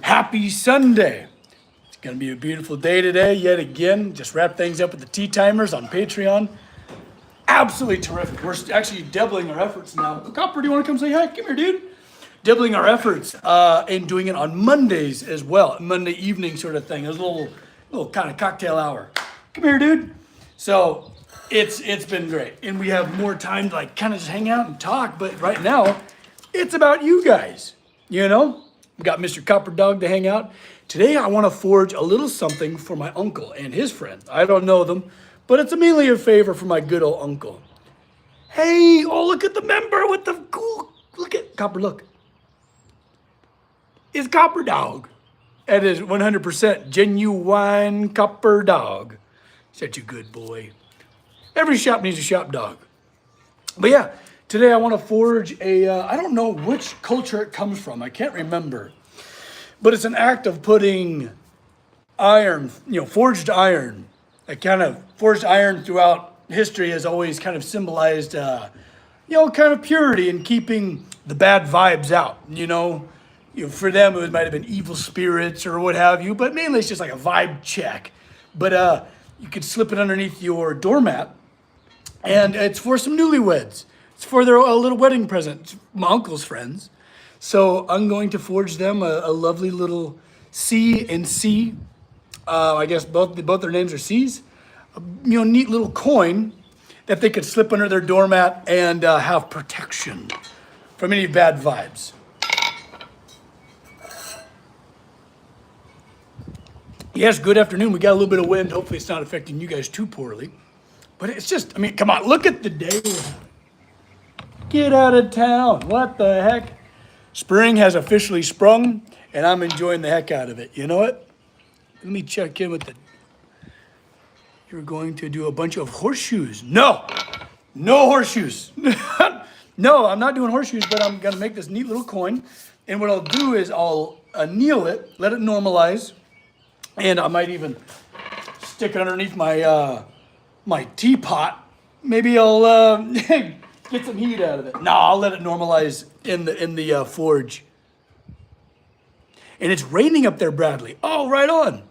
Happy Sunday. It's going to be a beautiful day today, yet again. Just wrap things up with the tea timers on Patreon. Absolutely terrific. We're actually doubling our efforts now. Copper, do you want to come say hi? Come here, dude. Doubling our efforts and doing it on Mondays as well. Monday evening sort of thing. There's a little kind of cocktail hour. Come here, dude. So it's been great. And we have more time to like kind of just hang out and talk. But right now, it's about you guys, you know? We got Mr. Copper Dog to hang out. Today, I want to forge a little something for my uncle and his friends. I don't know them, but it's mainly a favor for my good old uncle. Hey, oh, look at the member with the cool, look at, Copper, look. It's Copper Dog. That is 100% genuine Copper Dog. Such a good boy. Every shop needs a shop dog. But yeah, today I want to forge I don't know which culture it comes from. I can't remember. But it's an act of putting iron, forged iron. That kind of forged iron throughout history has always kind of symbolized, kind of purity and keeping the bad vibes out, for them, it might have been evil spirits or what have you, but mainly it's just like a vibe check. But you could slip it underneath your doormat, and it's for some newlyweds. It's for their little wedding present, my uncle's friends. So I'm going to forge them a lovely little C and C. I guess both their names are C's. Neat little coin that they could slip under their doormat and have protection from any bad vibes. Yes, good afternoon. We got a little bit of wind. Hopefully it's not affecting you guys too poorly. But it's just, come on, look at the day. Get out of town. What the heck? Spring has officially sprung, and I'm enjoying the heck out of it. You know what? Let me check in with You're going to do a bunch of horseshoes. No horseshoes. No, I'm not doing horseshoes, but I'm going to make this neat little coin. And what I'll do is I'll anneal it, let it normalize, and I might even stick it underneath my my teapot. Maybe I'll get some heat out of it. No, I'll let it normalize in the forge. And it's raining up there, Bradley. Oh, right on.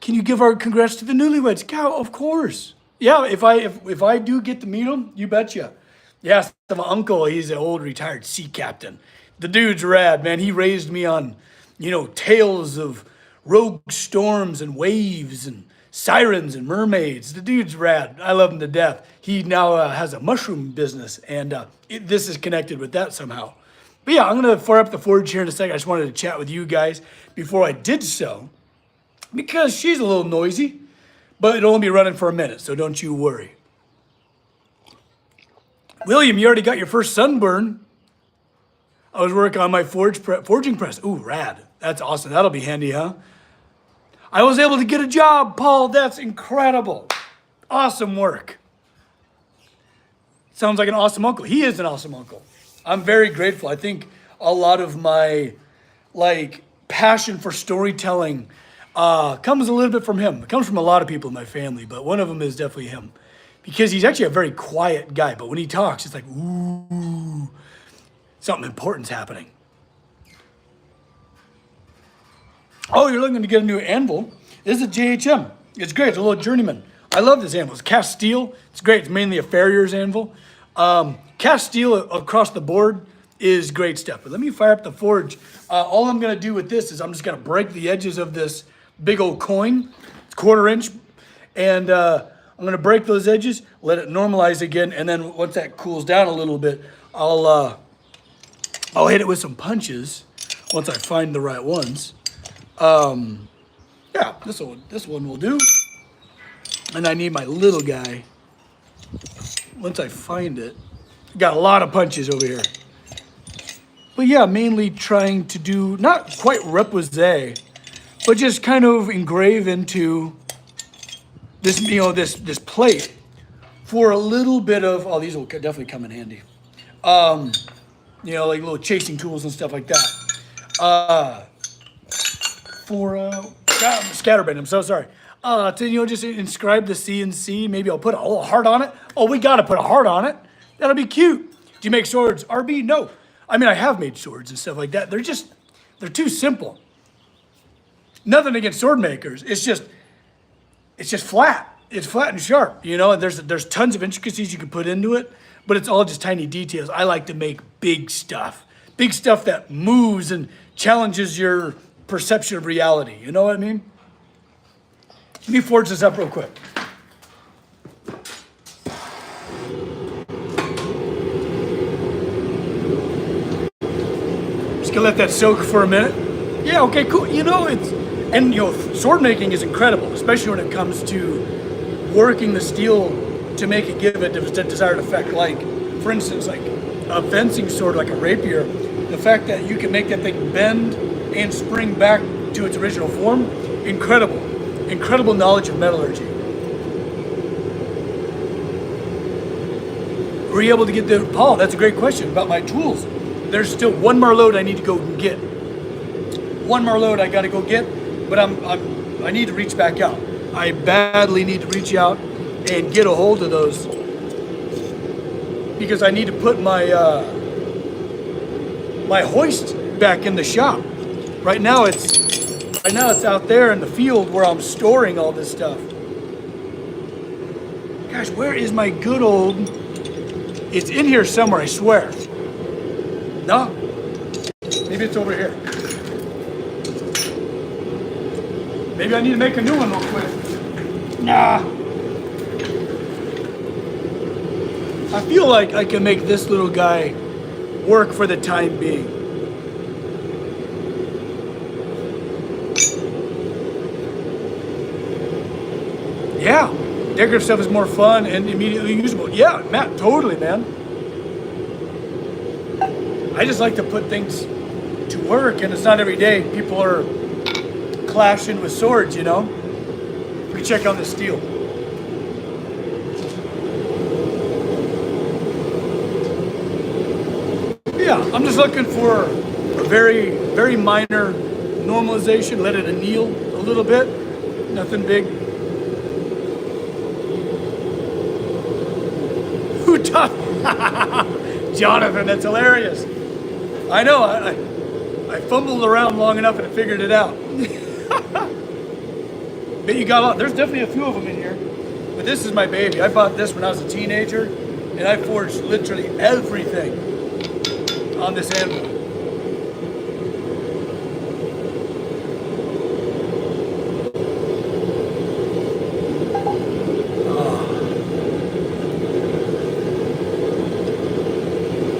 Can you give our congrats to the newlyweds? Cow, of course. Yeah, if I do get to meet them, you betcha. Yes, my uncle, he's an old retired sea captain. The dude's rad, man. He raised me on, tales of rogue storms and waves and sirens and mermaids. The dude's rad. I love him to death. He now has a mushroom business, and this is connected with that somehow. But yeah, I'm going to fire up the forge here in a second. I just wanted to chat with you guys before I did so, because she's a little noisy, but it'll only be running for a minute, so don't you worry. William, you already got your first sunburn. I was working on my forging press. Ooh, rad. That's awesome. That'll be handy, huh? I was able to get a job, Paul. That's incredible. Awesome work. Sounds like an awesome uncle. He is an awesome uncle. I'm very grateful. I think a lot of my passion for storytelling comes a little bit from him. It comes from a lot of people in my family, but one of them is definitely him. Because he's actually a very quiet guy, but when he talks, it's like, ooh, something important's happening. Oh, you're looking to get a new anvil. This is a JHM. It's great. It's a little journeyman. I love this anvil. It's cast steel. It's great. It's mainly a farrier's anvil. Cast steel across the board is great stuff. But let me fire up the forge. All I'm going to do with this is I'm just going to break the edges of this big old coin. It's 1/4 inch. And I'm going to break those edges, let it normalize again. And then once that cools down a little bit, I'll hit it with some punches once I find the right ones. Yeah, this one will do. And I need my little guy. Once I find it, got a lot of punches over here. But yeah, mainly trying to do, not quite repoussé, but just kind of engrave into this, this plate for a little bit of, these will definitely come in handy. Like little chasing tools and stuff like that. Scatterbait, I'm so sorry. To, just inscribe the CNC. Maybe I'll put a little heart on it. Oh, we got to put a heart on it. That'll be cute. Do you make swords? RB? No. I mean, I have made swords and stuff like that. They're too simple. Nothing against sword makers. It's just flat. It's flat and sharp, you know, and there's tons of intricacies you can put into it, but it's all just tiny details. I like to make big stuff that moves and challenges your perception of reality. You know what I mean? Let me forge this up real quick. Just gonna let that soak for a minute. Yeah, okay, cool. You know, sword making is incredible, especially when it comes to working the steel to make it give it the desired effect. Like, for instance, like a fencing sword, like a rapier, the fact that you can make that thing bend and spring back to its original form, incredible. Incredible knowledge of metallurgy. Were you able to get the, Paul, that's a great question about my tools. There's still one more load I need to go and get. One more load I gotta go get, but I need to reach back out. I badly need to reach out and get a hold of those because I need to put my my hoist back in the shop. Right now it's out there in the field where I'm storing all this stuff. Gosh, where is my good old? It's in here somewhere, I swear. No, maybe it's over here. Maybe I need to make a new one real quick. Nah. I feel like I can make this little guy work for the time being. Yeah, decorative stuff is more fun and immediately usable. Yeah, Matt, totally, man. I just like to put things to work, and it's not every day people are clashing with swords, you know? We can check on the steel. Yeah, I'm just looking for a very, very minor normalization. Let it anneal a little bit. Nothing big. Who taught? Jonathan, that's hilarious. I know, I fumbled around long enough and I figured it out. But you got a lot. There's definitely a few of them in here. But this is my baby. I bought this when I was a teenager, and I forged literally everything on this anvil.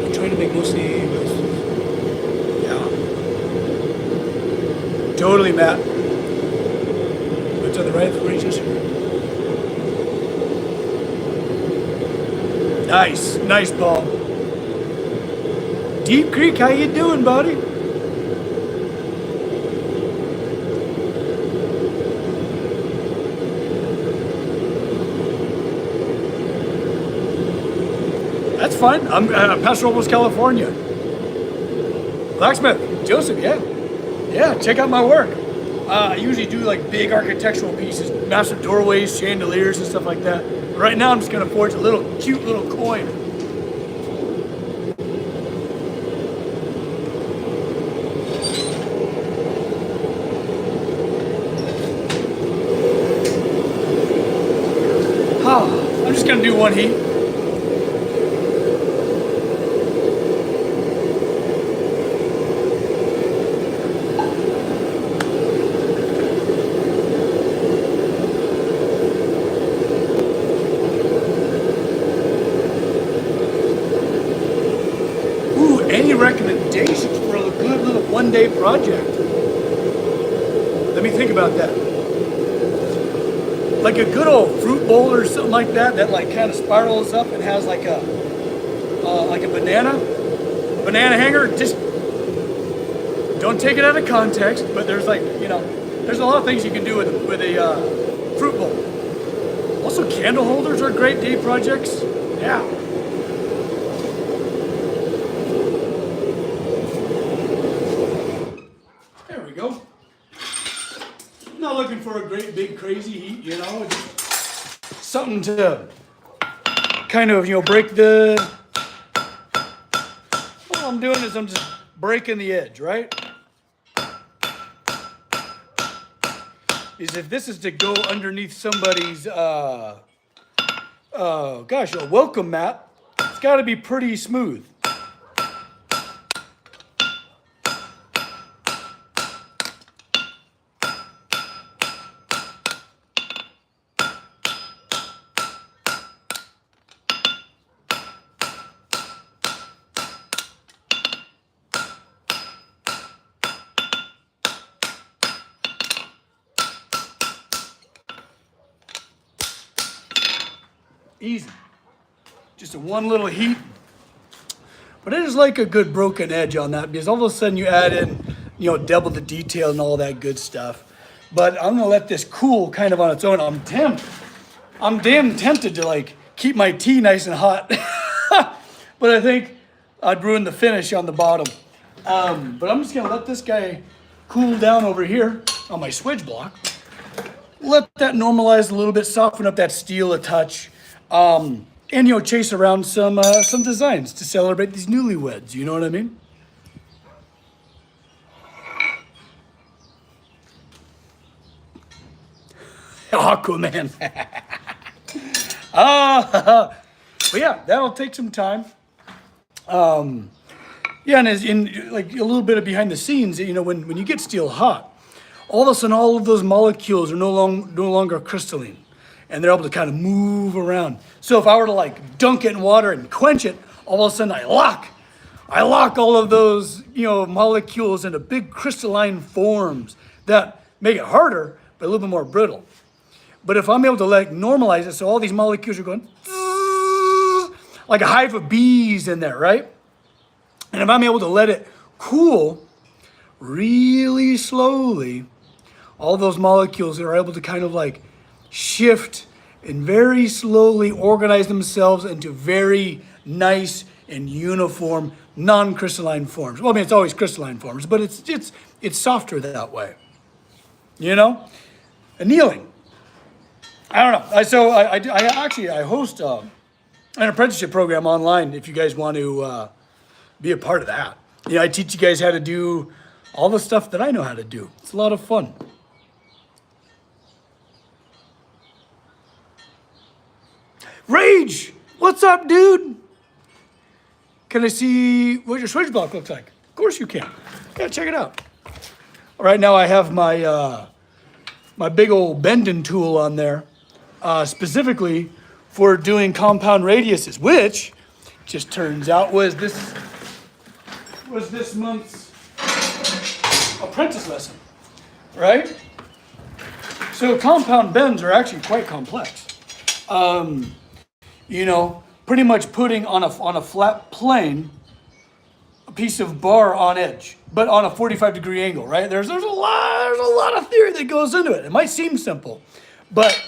I'm trying to make mostly yeah. Totally, Matt. On the right ranges. Nice, Paul. Deep Creek, how you doing, buddy? That's fine. I'm Paso Robles, California. Blacksmith, Joseph, yeah. Check out my work. I usually do like big architectural pieces, massive doorways, chandeliers, and stuff like that. But right now I'm just gonna forge a cute little coin. I'm just gonna do one heat. Any recommendations for a good little one-day project? Let me think about that. Like a good old fruit bowl or something like that like kind of spirals up and has like a banana hanger. Just don't take it out of context, but there's there's a lot of things you can do with a fruit bowl. Also, candle holders are great day projects. Yeah. Not looking for a great big crazy heat, you know, just something to kind of, break the, well, doing is I'm just breaking the edge, right? Is if this is to go underneath somebody's, a welcome mat, it's got to be pretty smooth. Easy. Just a one little heat. But I just like a good broken edge on that because all of a sudden you add in, double the detail and all that good stuff. But I'm gonna let this cool kind of on its own. I'm damn tempted to like keep my tea nice and hot. But I think I'd ruin the finish on the bottom. But I'm just gonna let this guy cool down over here on my switch block. Let that normalize a little bit, soften up that steel a touch. And chase around some designs to celebrate these newlyweds. You know what I mean? Aquaman. But yeah, that'll take some time. And as in like a little bit of behind the scenes, when you get steel hot, all of a sudden all of those molecules are no longer crystalline. And they're able to kind of move around. So if I were to like dunk it in water and quench it, all of a sudden I lock all of those, molecules into big crystalline forms that make it harder, but a little bit more brittle. But if I'm able to like normalize it, so all these molecules are going like a hive of bees in there, right? And if I'm able to let it cool really slowly, all those molecules are able to kind of like shift and very slowly organize themselves into very nice and uniform non-crystalline forms. Well, I mean, it's always crystalline forms, but it's softer that way. Annealing. I don't know. I host an apprenticeship program online. If you guys want to be a part of that, I teach you guys how to do all the stuff that I know how to do. It's a lot of fun. Rage, what's up, dude? Can I see what your switch block looks like? Of course you can. Yeah, check it out. Right now I have my my big old bending tool on there, specifically for doing compound radiuses, which just turns out was this month's apprentice lesson, right? So compound bends are actually quite complex. Pretty much putting on a flat plane a piece of bar on edge, but on a 45-degree angle, right? There's a lot of theory that goes into it. It might seem simple, but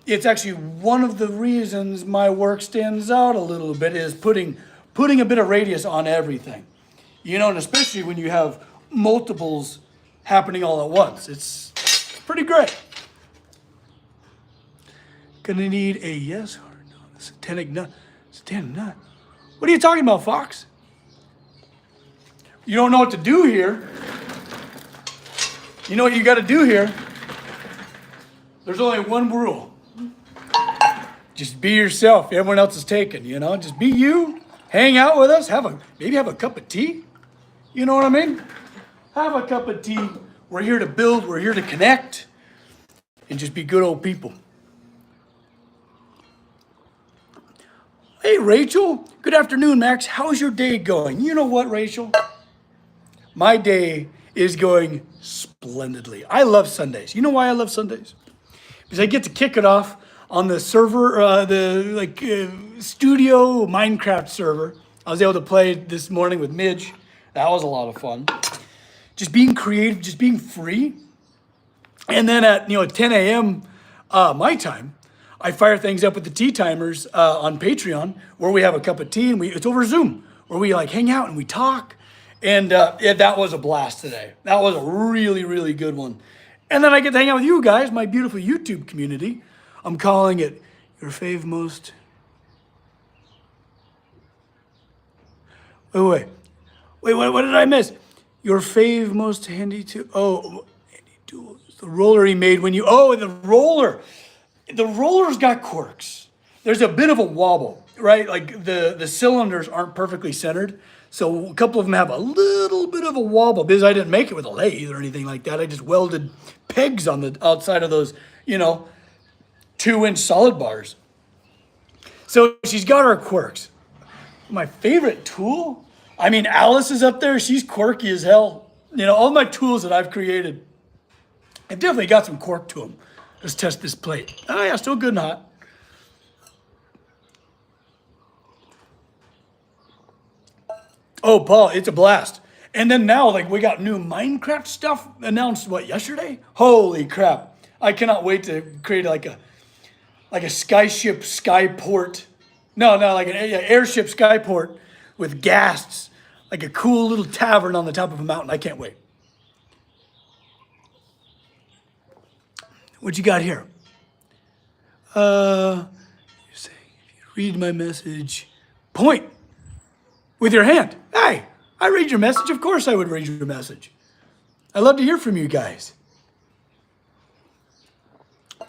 it's actually one of the reasons my work stands out a little bit is putting a bit of radius on everything. And especially when you have multiples happening all at once. It's pretty great. Gonna need a yes or no. Satanic nut. Satanic nut. What are you talking about, Fox? You don't know what to do here. You know what you got to do here? There's only one rule. Just be yourself. Everyone else is taken, Just be you. Hang out with us. Maybe have a cup of tea. You know what I mean? Have a cup of tea. We're here to build. We're here to connect. And just be good old people. Hey, Rachel. Good afternoon, Max. How's your day going? You know what, Rachel? My day is going splendidly. I love Sundays. You know why I love Sundays? Because I get to kick it off on the server, studio Minecraft server. I was able to play this morning with Midge. That was a lot of fun. Just being creative, just being free. And then at 10 a.m. My time, I fire things up with the tea timers on Patreon, where we have a cup of tea and it's over Zoom, where we like hang out and we talk. And that was a blast today. That was a really, really good one. And then I get to hang out with you guys, my beautiful YouTube community. I'm calling it your fave most. Wait. Wait, what did I miss? Your fave most handy tool. Oh, handy tool. The roller he made when you. Oh, the roller. The roller's got quirks. There's a bit of a wobble, right? Like the cylinders aren't perfectly centered. So a couple of them have a little bit of a wobble because I didn't make it with a lathe or anything like that. I just welded pegs on the outside of those, 2-inch solid bars. So she's got her quirks. My favorite tool? I mean, Alice is up there. She's quirky as hell. All my tools that I've created have definitely got some quirk to them. Let's test this plate. Oh yeah, still good and hot. Oh, Paul, it's a blast. And then now, we got new Minecraft stuff announced, yesterday? Holy crap. I cannot wait to create like a skyship skyport. No, like an airship skyport with ghasts, like a cool little tavern on the top of a mountain. I can't wait. What you got here? You're saying if you read my message, point with your hand. Hey, I read your message. Of course I would read your message. I love to hear from you guys.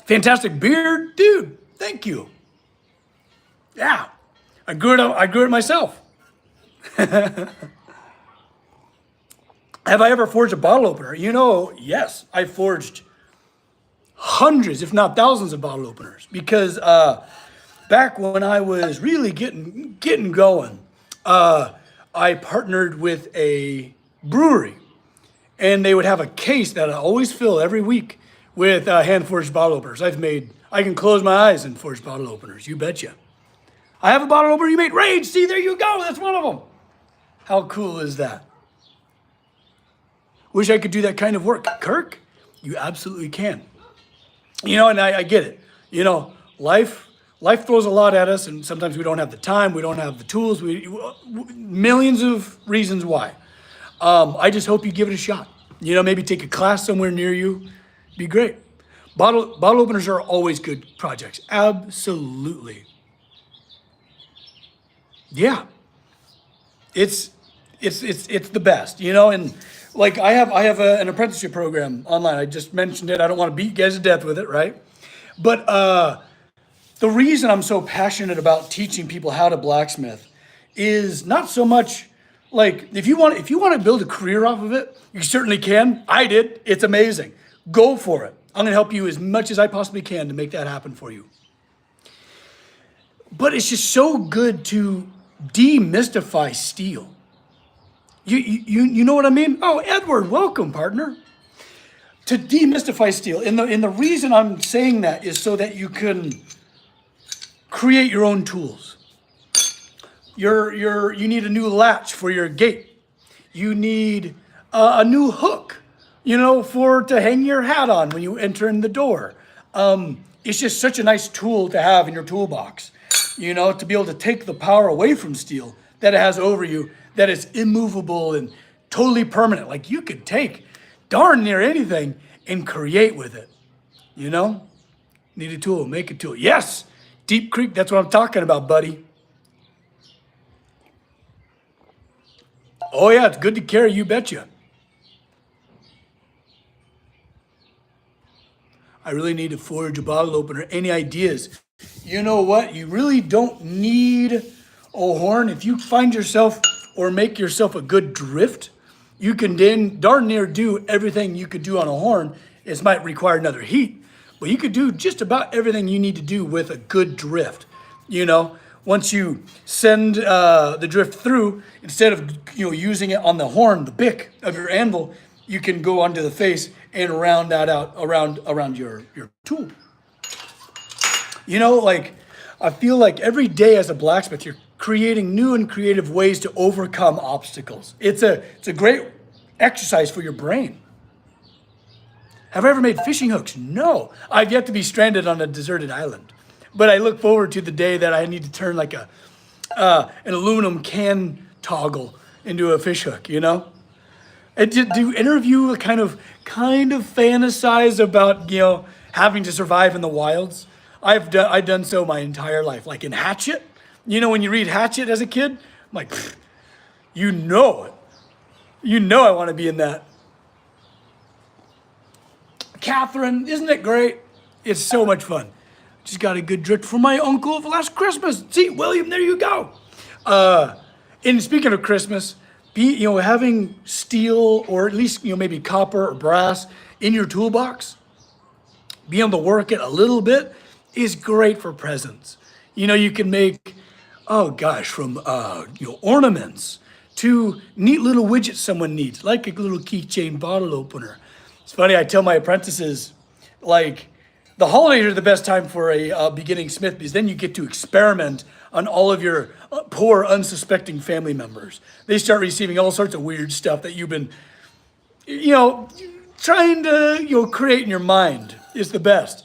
Fantastic beard, dude. Thank you. Yeah, I grew it myself. Have I ever forged a bottle opener? Yes, I forged hundreds, if not thousands, of bottle openers because back when I was really getting going, I partnered with a brewery, and they would have a case that I always fill every week with hand forged bottle openers. I can close my eyes and forge bottle openers. You betcha. I have a bottle opener you made. Rage, see, there you go. That's one of them. How cool is that? Wish I could do that kind of work. Kirk, you absolutely can. And I get it. Life throws a lot at us, and sometimes we don't have the time, we don't have the tools, millions of reasons why. I just hope you give it a shot. Maybe take a class somewhere near you. Be great. Bottle openers are always good projects. Absolutely. Yeah. It's the best, and I have an apprenticeship program online. I just mentioned it. I don't want to beat you guys to death with it, right? But the reason I'm so passionate about teaching people how to blacksmith is not so much if you want to build a career off of it, you certainly can. I did. It's amazing. Go for it. I'm going to help you as much as I possibly can to make that happen for you. But it's just so good to demystify steel. You know what I mean? Oh, Edward, welcome, partner. To demystify steel, and the reason I'm saying that is so that you can create your own tools. You need a new latch for your gate. You need a new hook, to hang your hat on when you enter in the door. It's just such a nice tool to have in your toolbox, to be able to take the power away from steel that it has over you, that it's immovable and totally permanent. Like you could take darn near anything and create with it, Need a tool, make a tool. Yes, Deep Creek, that's what I'm talking about, buddy. Oh yeah, it's good to carry, you betcha. I really need to forge a bottle opener. Any ideas? You know what? You really don't need a horn. If you find yourself or make yourself a good drift, you can then darn near do everything you could do on a horn. It might require another heat, but you could do just about everything you need to do with a good drift. Once you send the drift through, instead of using it on the horn, the bick of your anvil, you can go onto the face and round that out around your tool. I feel like every day as a blacksmith, you're creating new and creative ways to overcome obstacles. It's a great exercise for your brain. Have I ever made fishing hooks? No. I've yet to be stranded on a deserted island. But I look forward to the day that I need to turn like an aluminum can toggle into a fish hook, And do interview kind of fantasize about, having to survive in the wilds? I've done so my entire life. Like in Hatchet, when you read Hatchet as a kid, I'm like, it. You know I want to be in that. Catherine, isn't it great? It's so much fun. Just got a good drift from my uncle for last Christmas. See, William, there you go. And speaking of Christmas, having steel or at least maybe copper or brass in your toolbox, being able to work it a little bit is great for presents. You can make, oh gosh, from ornaments to neat little widgets someone needs, like a little keychain bottle opener. It's funny, I tell my apprentices, like, the holidays are the best time for a beginning smith because then you get to experiment on all of your poor, unsuspecting family members. They start receiving all sorts of weird stuff that you've been, trying to, create in your mind is the best.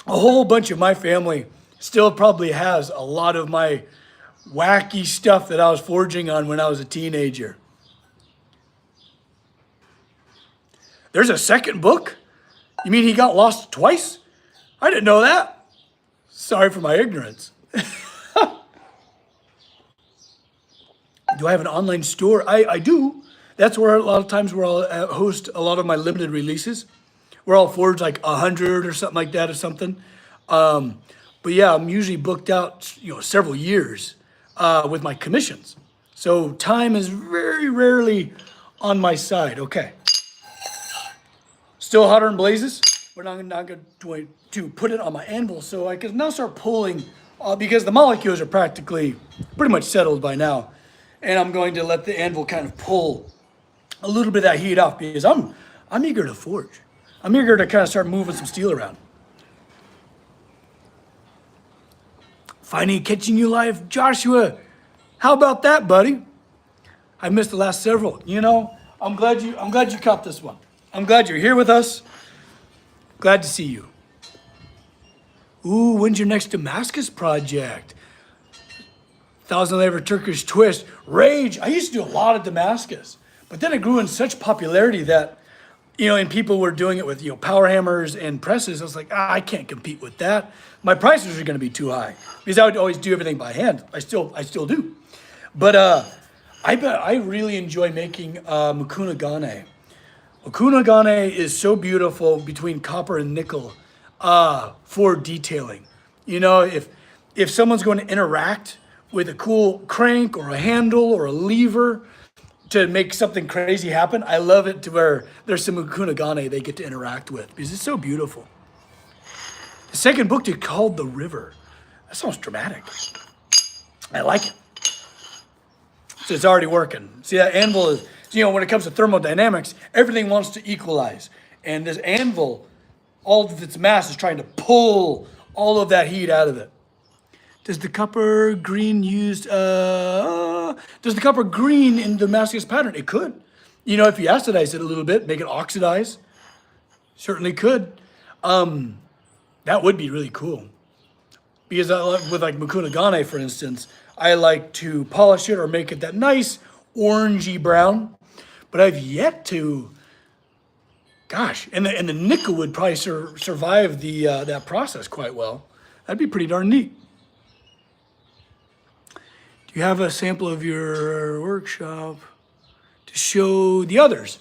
A whole bunch of my family still probably has a lot of my wacky stuff that I was forging on when I was a teenager. There's a second book? You mean he got lost twice? I didn't know that. Sorry for my ignorance. Do I have an online store? I do. That's where a lot of times where I'll host a lot of my limited releases, where I'll forge like 100 or something like that or something. But yeah, I'm usually booked out, several years with my commissions. So time is very rarely on my side. Okay. Still hotter and blazes. We're not going to put it on my anvil so I can now start pulling because the molecules are practically pretty much settled by now. And I'm going to let the anvil kind of pull a little bit of that heat off because I'm eager to forge. I'm eager to kind of start moving some steel around. Finally catching you live, Joshua. How about that, buddy? I missed the last several. I'm glad you caught this one. I'm glad you're here with us. Glad to see you. Ooh, when's your next Damascus project? 1,000 Layer Turkish Twist. Rage. I used to do a lot of Damascus, but then it grew in such popularity that, and people were doing it with, power hammers and presses. I was like, I can't compete with that. My prices are going to be too high because I would always do everything by hand. I still do. But I really enjoy making Mukunagane. Mukunagane is so beautiful between copper and nickel for detailing. If someone's going to interact with a cool crank or a handle or a lever to make something crazy happen, I love it to where there's some Mukunagane they get to interact with because it's so beautiful. The second book is called The River. That sounds dramatic. I like it. So it's already working. See, that anvil is, when it comes to thermodynamics, everything wants to equalize. And this anvil, all of its mass is trying to pull all of that heat out of it. Does the copper green in Damascus pattern? It could. If you acidize it a little bit, make it oxidize, certainly could. That would be really cool. Because with like Mukunagane, for instance, I like to polish it or make it that nice orangey brown. But I've yet to, and the nickel would probably survive that process quite well. That'd be pretty darn neat. Do you have a sample of your workshop to show the others?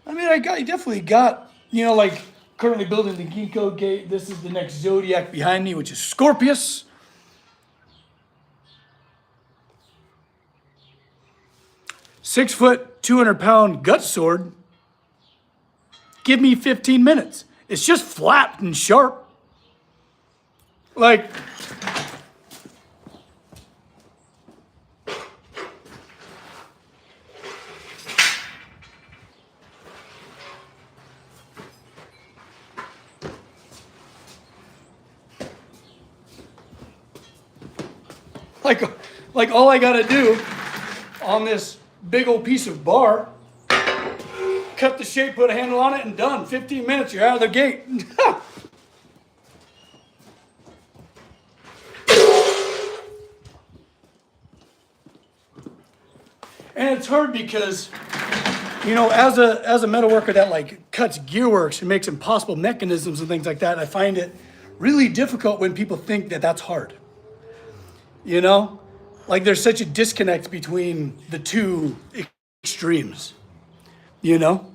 I definitely got, like currently building the Ginkgo gate. This is the next zodiac behind me, which is Scorpius. Six-foot, 200-pound gut sword. Give me 15 minutes. It's just flat and sharp. Like, like all I gotta do on this big old piece of bar, cut the shape, put a handle on it, and done. 15 minutes, you're out of the gate. And it's hard because, as a metal worker that like cuts gearworks and makes impossible mechanisms and things like that, I find it really difficult when people think that that's hard. Like there's such a disconnect between the two extremes, you know?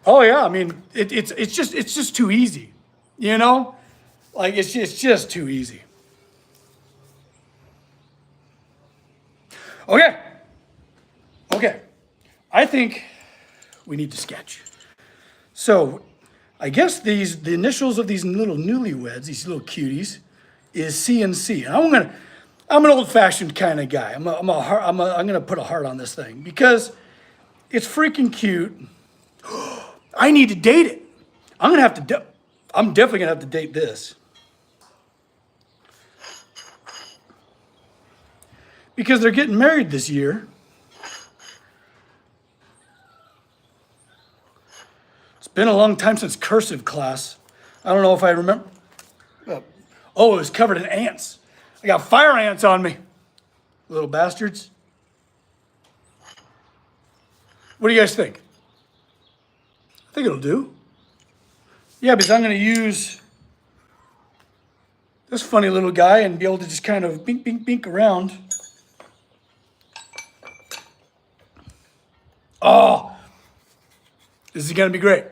Oh yeah, I mean, it's just too easy, you know? Like it's just too easy. Okay. Okay. I think we need to sketch. So I guess the initials of these little newlyweds, these little cuties, is C and C. And I'm an old-fashioned kind of guy. I'm gonna put a heart on this thing because it's freaking cute. I need to date it. I'm definitely gonna have to date this because they're getting married this year. It's been a long time since cursive class. I don't know if I remember. Oh, it was covered in ants. I got fire ants on me, little bastards. What do you guys think? I think it'll do. Yeah, because I'm going to use this funny little guy and be able to just kind of bink, bink, bink around. Oh, this is going to be great.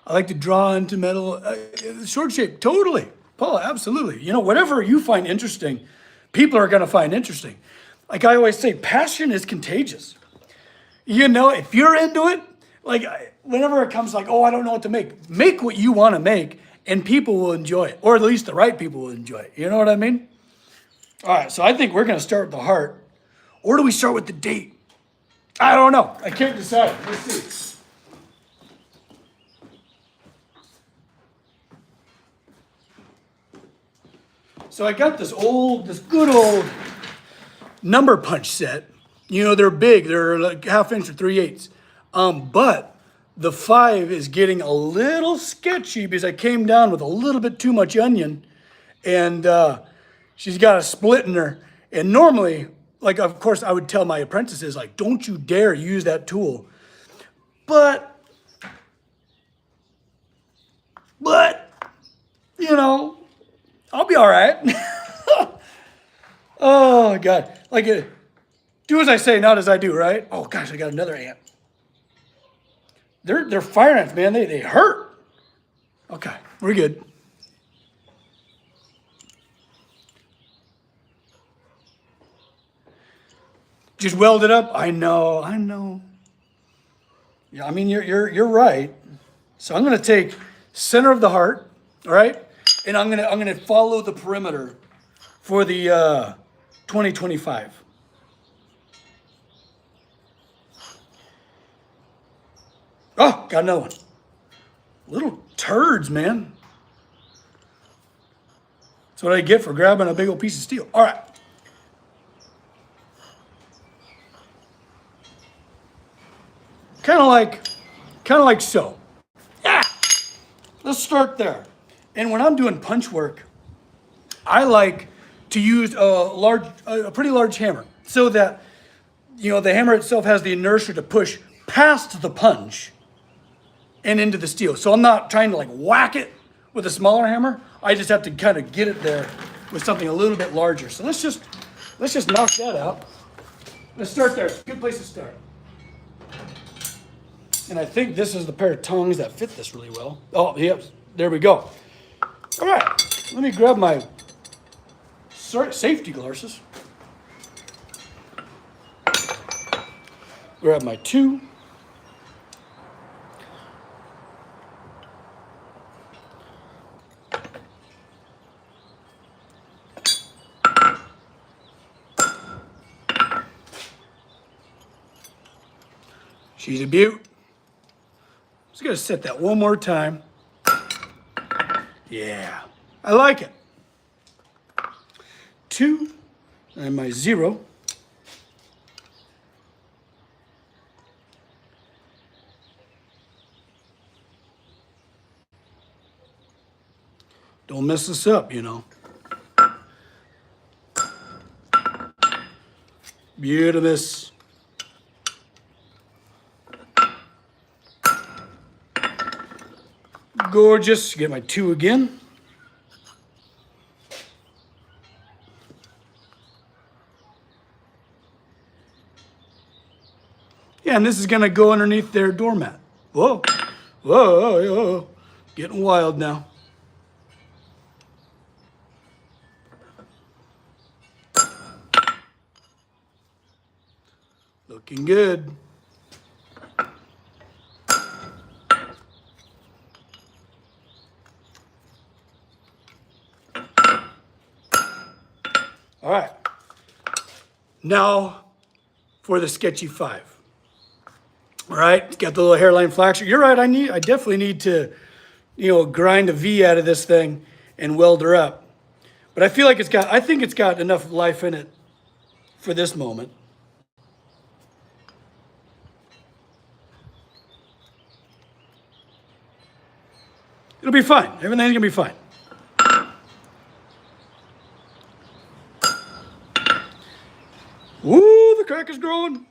I like to draw into metal, short shape, totally. Paul, absolutely. You know, whatever you find interesting, people are going to find interesting. Like I always say, passion is contagious. You know, if you're into it, like whenever it comes like, oh, I don't know what to make what you want to make and people will enjoy it, or at least the right people will enjoy it. You know what I mean? All right, so I think we're going to start with the heart. Or do we start with the date? I don't know. I can't decide. Let's see. So I got this good old number punch set. You know, they're big. They're like 1/2 inch or 3/8. But the 5 is getting a little sketchy because I came down with a little bit too much onion. And she's got a split in her. And normally, like, of course, I would tell my apprentices, like, don't you dare use that tool. But, you know, I'll be all right. Oh, God. Like, do as I say, not as I do, right? Oh, gosh, I got another ant. They're fire ants, man. They hurt. Okay, we're good. Just weld it up? I know. Yeah, I mean, you're right. So I'm going to take center of the heart, all right? And I'm gonna follow the perimeter for the 2025. Oh, got another one. Little turds, man. That's what I get for grabbing a big old piece of steel. All right. Kind of like so. Yeah. Let's start there. And when I'm doing punch work, I like to use a pretty large hammer so that, you know, the hammer itself has the inertia to push past the punch and into the steel. So I'm not trying to like whack it with a smaller hammer. I just have to kind of get it there with something a little bit larger. So let's just knock that out. Let's start there. It's a good place to start. And I think this is the pair of tongs that fit this really well. Oh, yep. There we go. All right. Let me grab my safety glasses. Grab my 2. She's a beaut. Just gonna set that one more time. Yeah, I like it. 2 and my 0. Don't mess this up, you know. Beautiful. Gorgeous. Get my 2 again. Yeah, and this is gonna go underneath their doormat. Whoa, whoa, whoa, whoa. Getting wild now. Looking good. All right. Now for the sketchy 5. All right, got the little hairline flexure. You're right. I definitely need to, grind a V out of this thing and weld her up. But I feel like I think it's got enough life in it for this moment. It'll be fine. Everything's gonna be fine. Woo, the crack is growing.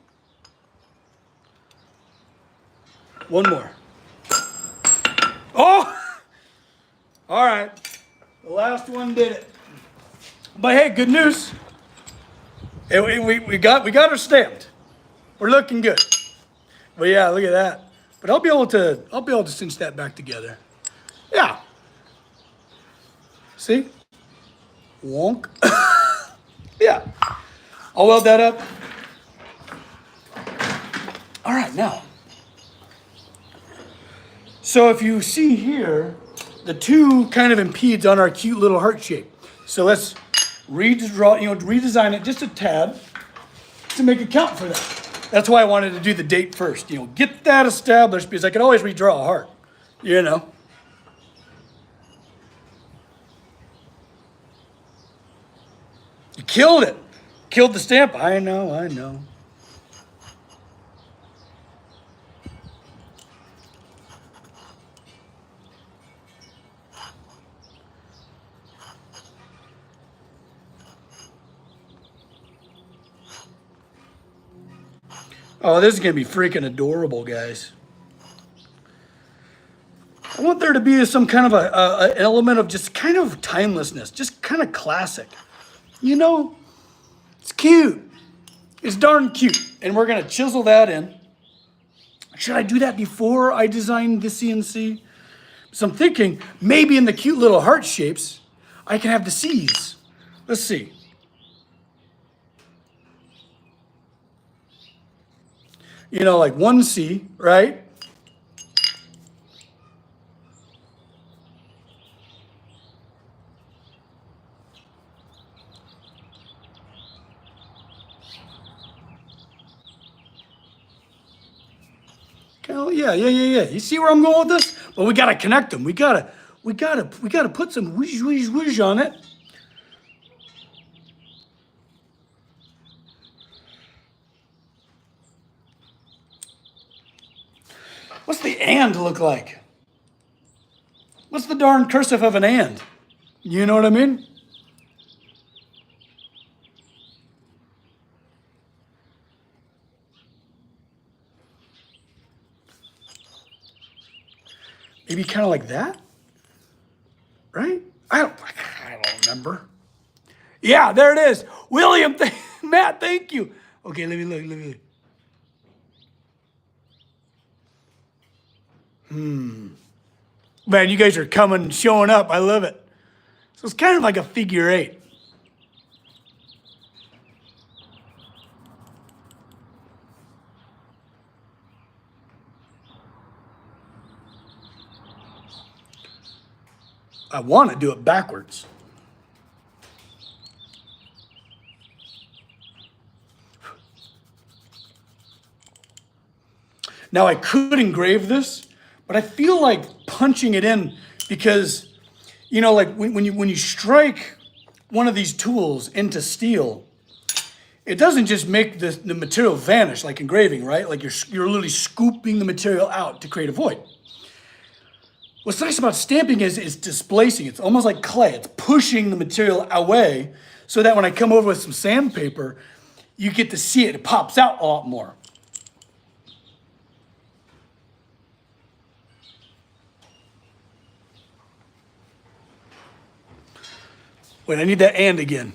One more. Oh! All right. The last one did it. But hey, good news. We got her stamped. We're looking good. But yeah, look at that. But I'll be able to cinch that back together. Yeah. See? Wonk. Yeah. I'll weld that up. All right, now. So if you see here, the 2 kind of impedes on our cute little heart shape. So let's redesign it just a tad to make it count for that. That's why I wanted to do the date first. Get that established because I can always redraw a heart. You killed it. Killed the stamp. I know. Oh, this is going to be freaking adorable, guys. I want there to be some kind of an element of just kind of timelessness, just kind of classic. It's cute. It's darn cute. And we're going to chisel that in. Should I do that before I design the CNC? So I'm thinking maybe in the cute little heart shapes, I can have the C's. Let's see. Like 1C, right? Yeah. You see where I'm going with this? But we gotta connect them. We gotta put some whoosh, whoosh, whoosh on it. What's the and look like? What's the darn cursive of an and? You know what I mean? Maybe kind of like that? Right? I don't remember. Yeah, there it is. William, Matt, thank you. Okay, let me look. Man, you guys are showing up. I love it. So it's kind of like a figure 8. I want to do it backwards. Now I could engrave this, but I feel like punching it in because, like when you strike one of these tools into steel, it doesn't just make the material vanish like engraving, right? Like you're literally scooping the material out to create a void. What's nice about stamping is it's displacing. It's almost like clay. It's pushing the material away so that when I come over with some sandpaper, you get to see it. It pops out a lot more. Wait, I need that and again.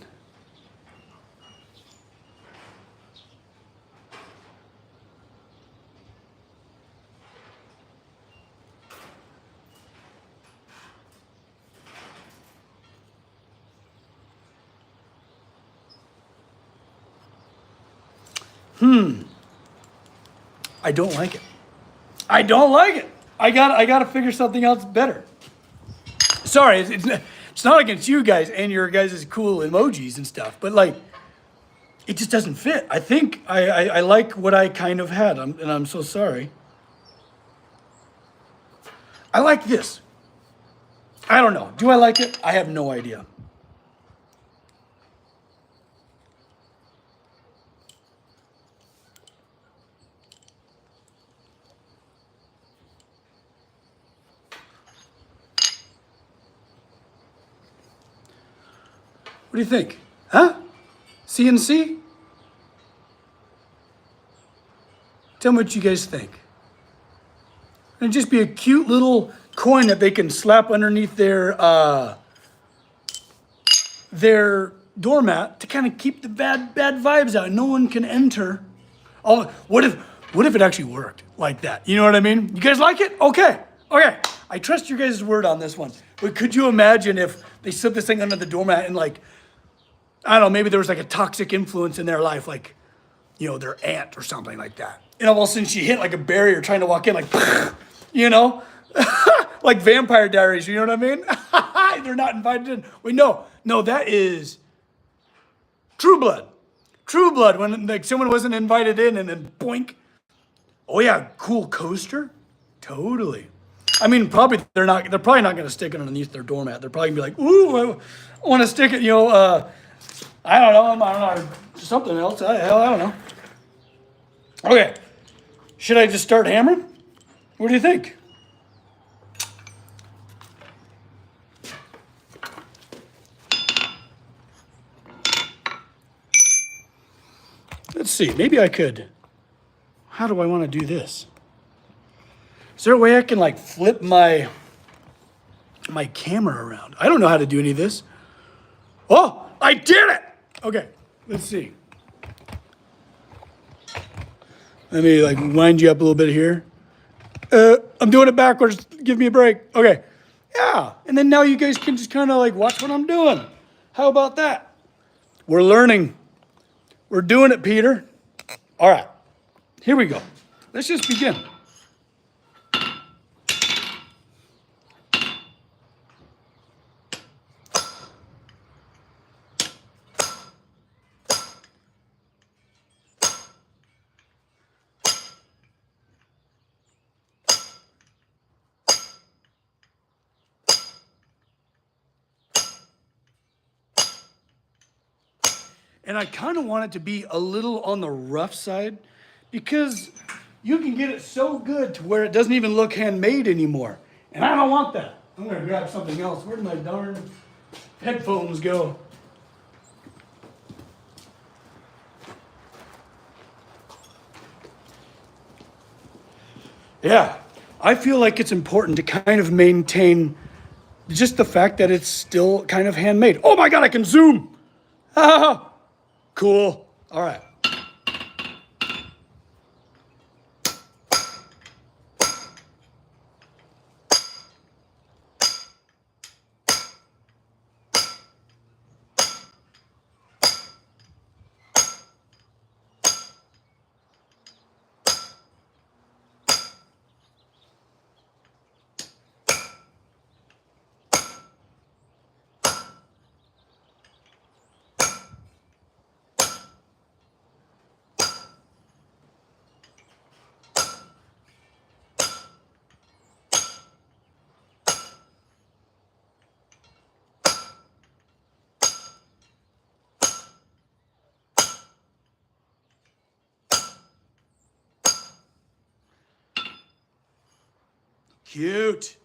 I don't like it. I don't like it. I got to figure something else better. Sorry, it's not against you guys and your guys' cool emojis and stuff, but like, it just doesn't fit. I think I like what I kind of had, and I'm so sorry. I like this. I don't know. Do I like it? I have no idea. What do you think? Huh? CNC? Tell me what you guys think. It'd just be a cute little coin that they can slap underneath their doormat to kind of keep the bad vibes out. No one can enter. Oh, what if it actually worked like that? You know what I mean? You guys like it? Okay. I trust your guys' word on this one. But could you imagine if they slipped this thing under the doormat and like, I don't know, maybe there was like a toxic influence in their life, like, you know, their aunt or something like that. And all of a sudden she hit like a barrier trying to walk in, like, you know, like Vampire Diaries, you know what I mean? They're not invited in. Wait, no, that is True Blood. True Blood, when like someone wasn't invited in and then boink. Oh yeah, cool coaster? Totally. I mean, they're probably not going to stick it underneath their doormat. They're probably going to be like, ooh, I want to stick it, you know, I don't know, something else. I don't know. Okay. Should I just start hammering? What do you think? Let's see. Maybe I could. How do I want to do this? Is there a way I can like flip my camera around? I don't know how to do any of this. Oh, I did it! Okay, let's see. Let me like wind you up a little bit here. I'm doing it backwards. Give me a break. Okay. Yeah. And then now you guys can just kind of like watch what I'm doing. How about that? We're learning. We're doing it, Peter. All right. Here we go. Let's just begin. And I kind of want it to be a little on the rough side because you can get it so good to where it doesn't even look handmade anymore. And I don't want that. I'm going to grab something else. Where did my darn headphones go? Yeah, I feel like it's important to kind of maintain just the fact that it's still kind of handmade. Oh my God, I can zoom. Cool. All right. Cute.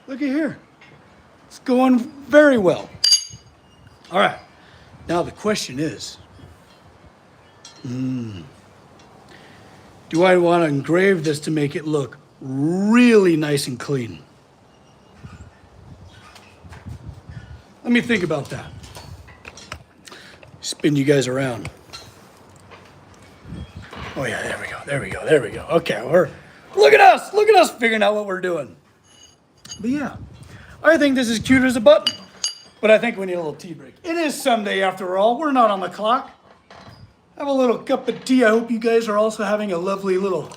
Look at here. It's going very well. All right. Now the question is, do I want to engrave this to make it look really nice and clean? Let me think about that. Spin you guys around. Oh yeah, there we go, there we go, there we go. Okay, look at us figuring out what we're doing. But yeah, I think this is cute as a button. But I think we need a little tea break. It is Sunday after all. We're not on the clock. Have a little cup of tea. I hope you guys are also having a lovely little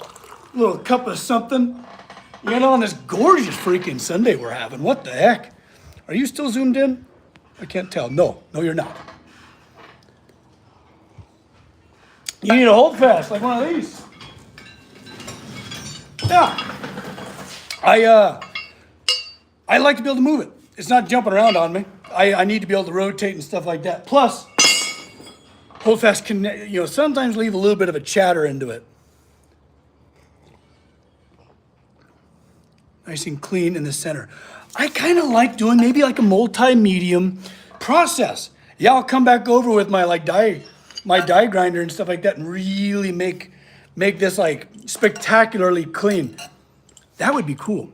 cup of something. You know, on this gorgeous freaking Sunday we're having. What the heck? Are you still zoomed in? I can't tell. No, you're not. You need a hold fast, like one of these. Yeah. I like to be able to move it. It's not jumping around on me. I need to be able to rotate and stuff like that. Plus, hold fast can, sometimes leave a little bit of a chatter into it. Nice and clean in the center. I kind of like doing maybe like a multi-medium process. Yeah, I'll come back over with my die grinder and stuff like that and really make this like spectacularly clean. That would be cool.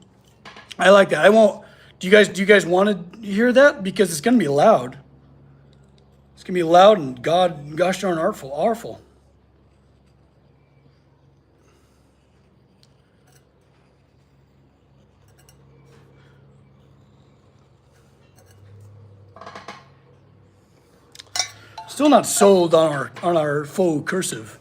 I like that. I won't. Do you guys want to hear that? Because it's gonna be loud. It's gonna be loud and gosh darn artful. Still not sold on our faux cursive.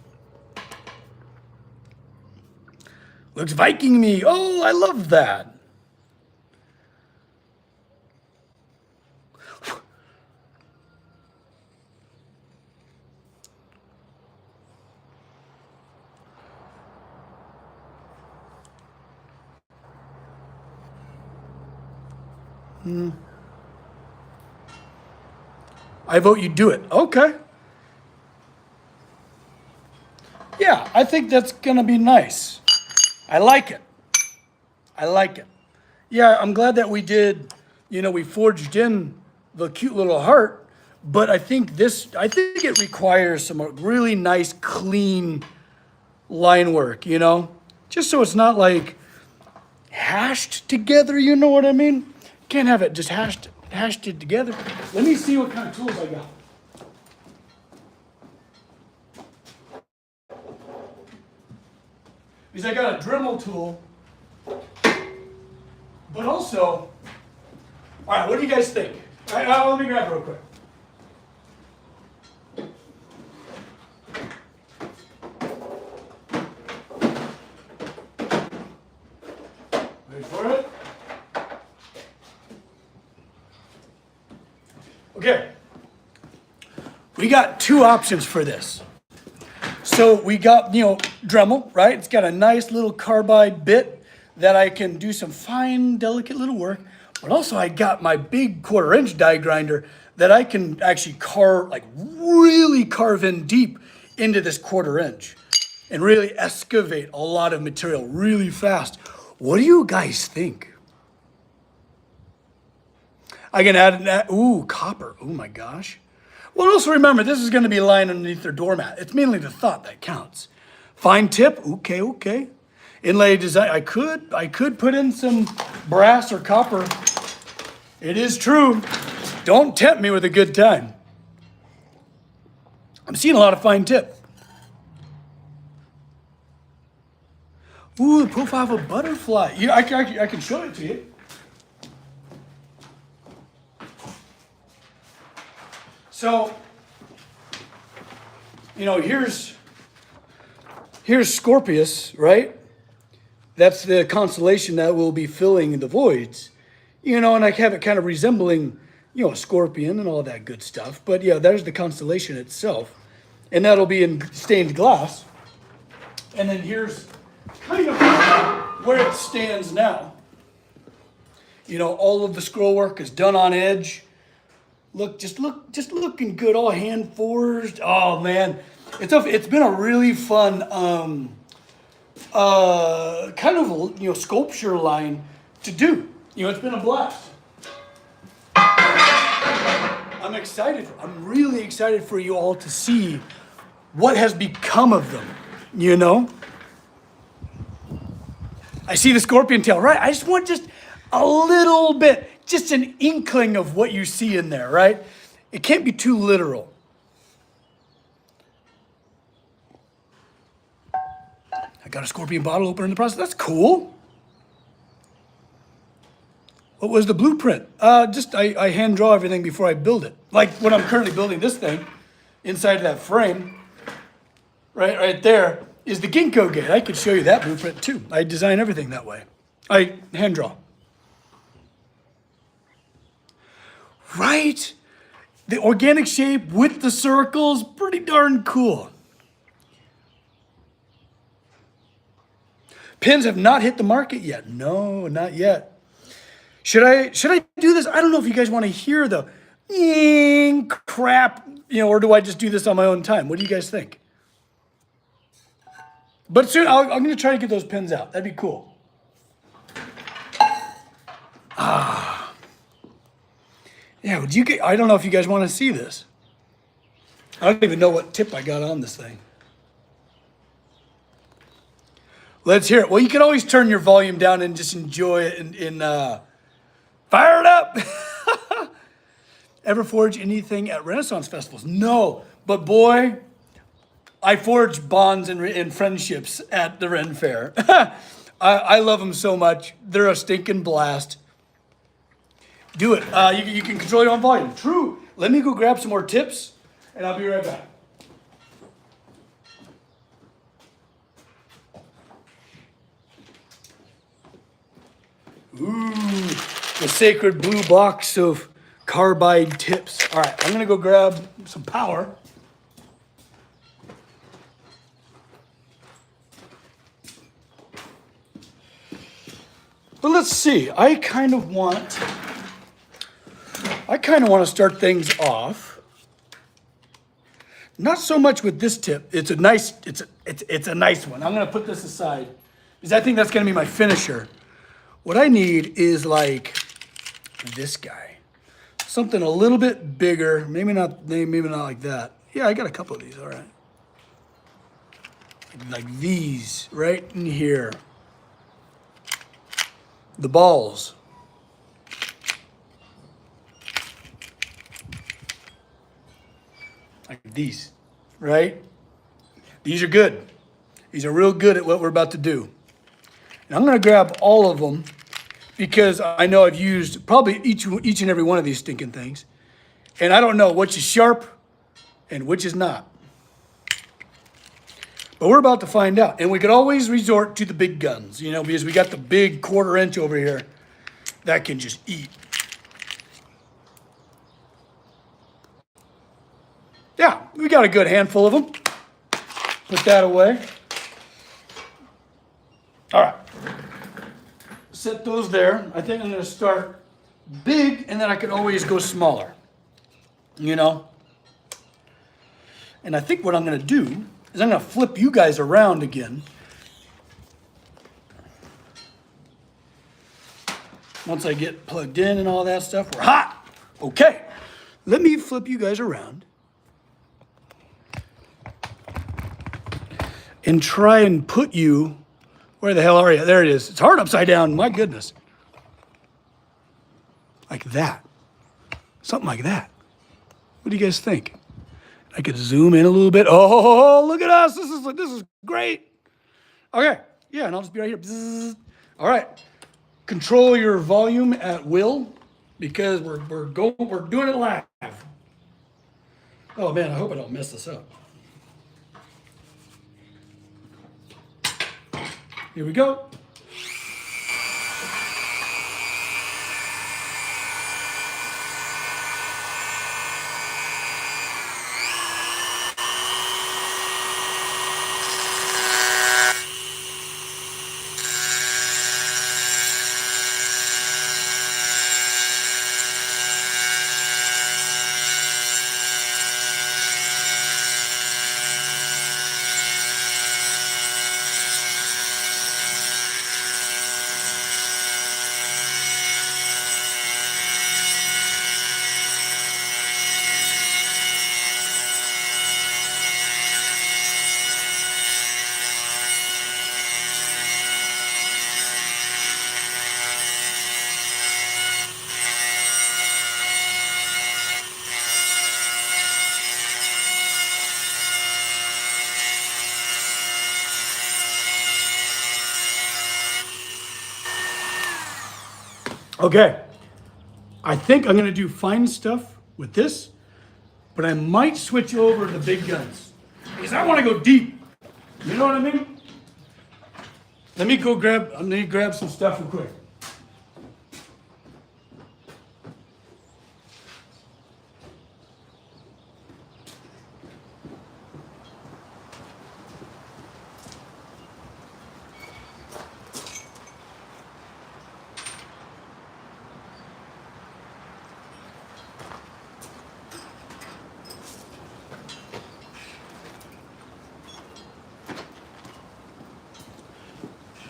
Looks Viking me. Oh, I love that. I vote you do it. Okay. Yeah, I think that's gonna be nice. I like it. Yeah, I'm glad that we did, we forged in the cute little heart, but I think it requires some really nice, clean line work, just so it's not like hashed together, you know what I mean? Can't have it just hashed it together. Let me see what kind of tools I got. Because I got a Dremel tool, but also, all right, what do you guys think? All right, let me grab it real quick. Wait for it. Okay, we got two options for this. So we got, Dremel, right? It's got a nice little carbide bit that I can do some fine, delicate little work. But also I got my big 1/4" die grinder that I can actually really carve in deep into this 1/4" and really excavate a lot of material really fast. What do you guys think? I can add, copper. Oh my gosh. Well, also remember, this is going to be lying underneath their doormat. It's mainly the thought that counts. Fine tip, okay. Inlay design, I could put in some brass or copper. It is true. Don't tempt me with a good time. I'm seeing a lot of fine tip. Ooh, the profile of a butterfly. Yeah, I can show it to you. So, here's Scorpius, right? That's the constellation that will be filling the voids. And I have it kind of resembling, a scorpion and all that good stuff. But yeah, there's the constellation itself. And that'll be in stained glass. And then here's kind of where it stands now. All of the scroll work is done on edge. Just looking good, all hand forged. Oh man, it's been a really fun kind of sculpture line to do. It's been a blast. I'm excited. I'm really excited for you all to see what has become of them, I see the scorpion tail, right? I just want just a little bit, just an inkling of what you see in there, right? It can't be too literal. I got a scorpion bottle opener in the process. That's cool. What was the blueprint? I hand draw everything before I build it. Like when I'm currently building this thing, inside of that frame, right there, is the ginkgo gate. I could show you that blueprint too. I design everything that way. I hand draw. Right? The organic shape with the circles, pretty darn cool. Pins have not hit the market yet. No, not yet. Should I do this? I don't know if you guys want to hear the crap, or do I just do this on my own time? What do you guys think? But soon, I'm going to try to get those pins out. That'd be cool. Yeah, I don't know if you guys want to see this. I don't even know what tip I got on this thing. Let's hear it. Well, you can always turn your volume down and just enjoy it fire it up. Ever forge anything at Renaissance festivals? No, but boy, I forge bonds and friendships at the Ren Fair. I love them so much. They're a stinking blast. Do it. You can control your own volume. True. Let me go grab some more tips, and I'll be right back. Ooh, the sacred blue box of carbide tips. All right, I'm gonna go grab some power. But let's see, I kind of want to start things off. Not so much with this tip. It's a nice one. I'm gonna put this aside because I think that's gonna be my finisher. What I need is like this guy. Something a little bit bigger, maybe not like that. Yeah, I got a couple of these, all right. Like these, right in here. The balls. Like these, right? These are good. These are real good at what we're about to do. And I'm gonna grab all of them because I know I've used probably each and every one of these stinking things. And I don't know which is sharp and which is not. But we're about to find out. And we could always resort to the big guns, because we got the big 1/4 inch over here that can just eat. Yeah, we got a good handful of them. Put that away. All right. Set those there. I think I'm going to start big, and then I can always go smaller. And I think what I'm going to do is I'm going to flip you guys around again. Once I get plugged in and all that stuff, we're hot. Okay. Let me flip you guys around and try and put you, where the hell are you? There it is. It's hard upside down. My goodness. Like that. Something like that. What do you guys think? I could zoom in a little bit. Oh, look at us. This is great. Okay. Yeah, and I'll just be right here. Bzzz. All right. Control your volume at will because we're doing it live. Oh man, I hope I don't mess this up. Here we go. Okay, I think I'm gonna do fine stuff with this, but I might switch over to the big guns because I want to go deep. You know what I mean? Let me grab some stuff real quick.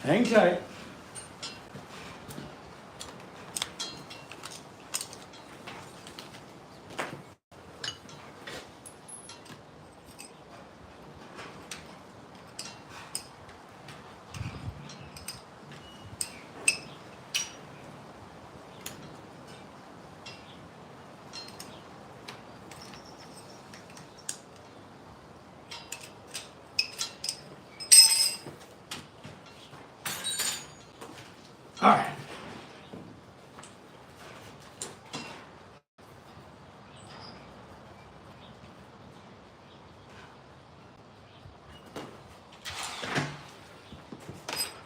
Hang tight. All right.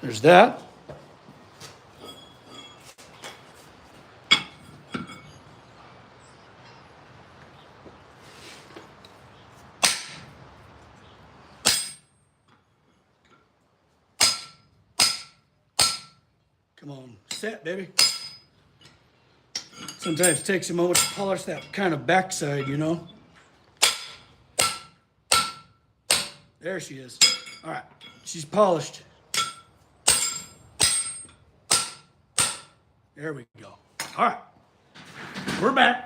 There's that. Come on, set, baby. Sometimes it takes a moment to polish that kind of backside, you know. There she is. All right, she's polished. There we go. All right, we're back.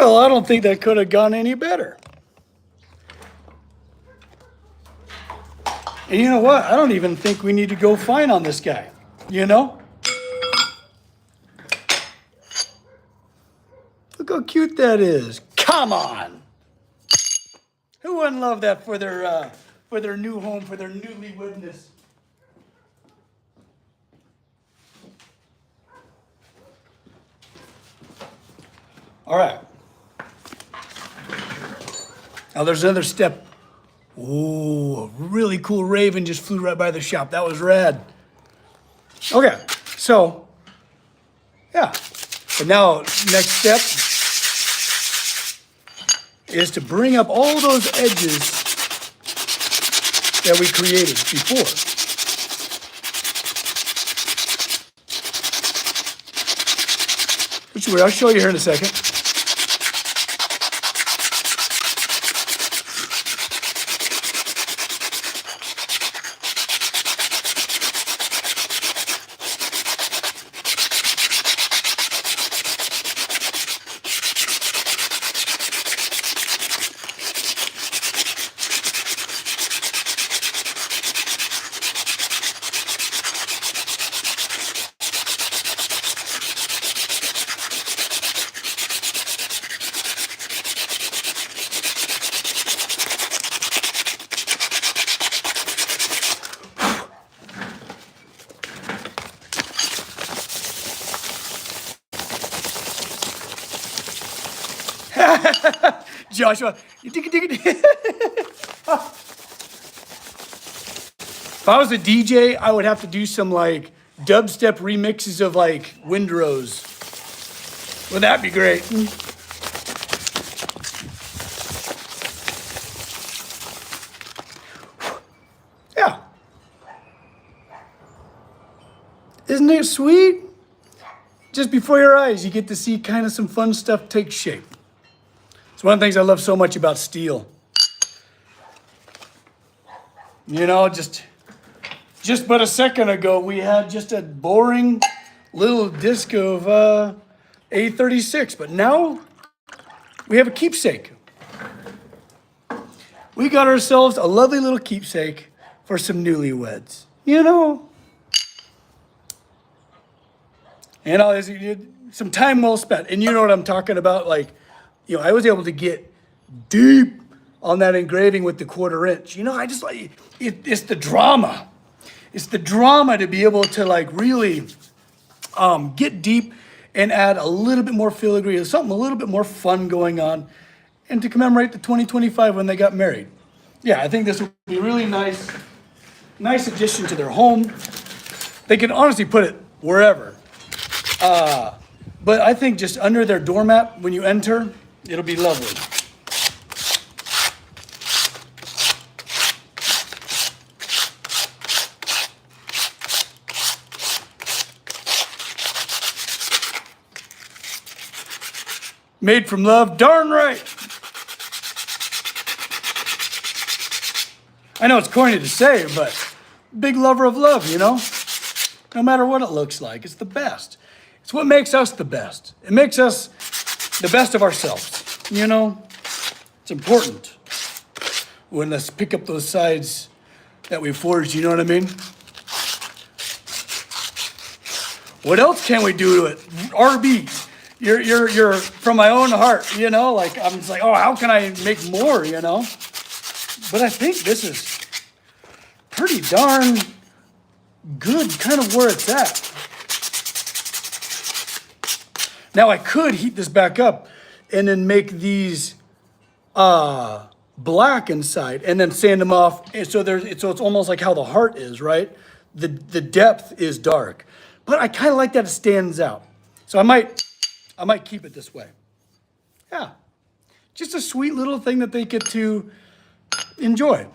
Well, I don't think that could have gone any better. And you know what? I don't even think we need to go fine on this guy, you know? Look how cute that is. Come on. Who wouldn't love that for their new home, for their newlywedness? All right. Now there's another step. Ooh, a really cool raven just flew right by the shop. That was rad. Okay, so, yeah. But now, next step is to bring up all those edges that we created before. Which is weird. I'll show you here in a second. Joshua, if I was a DJ, I would have to do some like dubstep remixes of like Windrose. Would that be great? Yeah. Isn't it sweet? Just before your eyes, you get to see kind of some fun stuff take shape. It's one of the things I love so much about steel. You know, just but a second ago, we had just a boring little disc of A36, but now we have a keepsake. We got ourselves a lovely little keepsake for some newlyweds, you know. And all this, some time well spent. And you know what I'm talking about, like, you know, I was able to get deep on that engraving with the 1/4 inch. You know, I just like, it's the drama. It's the drama to be able to like really get deep and add a little bit more filigree, something a little bit more fun going on, and to commemorate the 2025 when they got married. Yeah, I think this would be a really nice addition to their home. They can honestly put it wherever. But I think just under their doormat when you enter, it'll be lovely. Made from love, darn right. I know it's corny to say, but big lover of love, you know? No matter what it looks like, it's the best. It's what makes us the best. It makes us the best of ourselves, you know? It's important. When let's pick up those sides that we forged, you know what I mean? What else can we do to it? RB, you're from my own heart, you know? Like, I'm just like, oh, how can I make more, you know? But I think this is pretty darn good, kind of where it's at. Now I could heat this back up and then make these black inside and then sand them off. And so it's almost like how the heart is, right? The depth is dark, but I kind of like that it stands out. So I might keep it this way. Yeah, just a sweet little thing that they get to enjoy.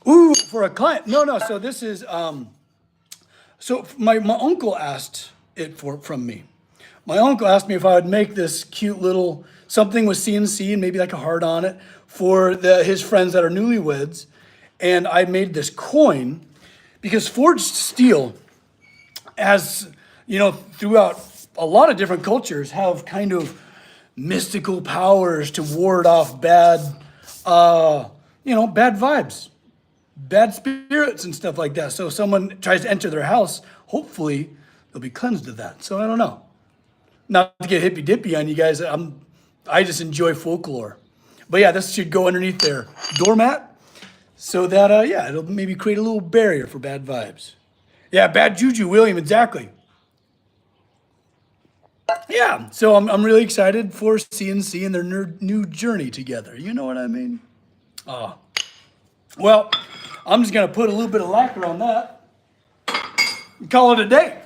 Ooh, for a client. No. So this is, so my uncle asked it from me. My uncle asked me if I would make this cute little something with CNC and maybe like a heart on it for his friends that are newlyweds. And I made this coin because forged steel has throughout a lot of different cultures have kind of mystical powers to ward off bad vibes, bad spirits and stuff like that. So if someone tries to enter their house, hopefully they'll be cleansed of that. So I don't know. Not to get hippy dippy on you guys. I just enjoy folklore. But yeah, this should go underneath their doormat so that, it'll maybe create a little barrier for bad vibes. Yeah, bad juju, William, exactly. Yeah, so I'm really excited for CNC and their new journey together. You know what I mean? Oh, well, I'm just gonna put a little bit of lacquer on that and call it a day.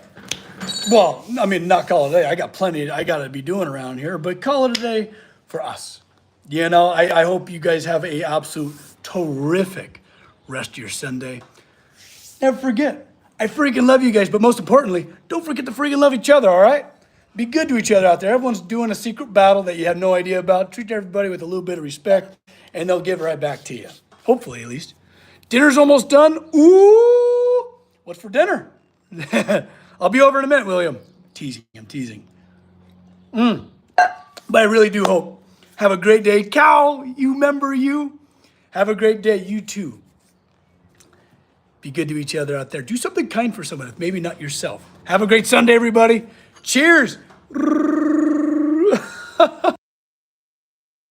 Well, I mean, not call it a day. I got plenty I gotta be doing around here, but call it a day for us. I hope you guys have a absolute terrific rest of your Sunday. Never forget, I freaking love you guys, but most importantly, don't forget to freaking love each other, all right? Be good to each other out there. Everyone's doing a secret battle that you have no idea about. Treat everybody with a little bit of respect, and they'll give it right back to you. Hopefully, at least. Dinner's almost done. Ooh! What's for dinner? I'll be over in a minute, William. I'm teasing. But I really do hope. Have a great day. Cow, you remember you. Have a great day, you too. Be good to each other out there. Do something kind for someone, if maybe not yourself. Have a great Sunday, everybody. Cheers.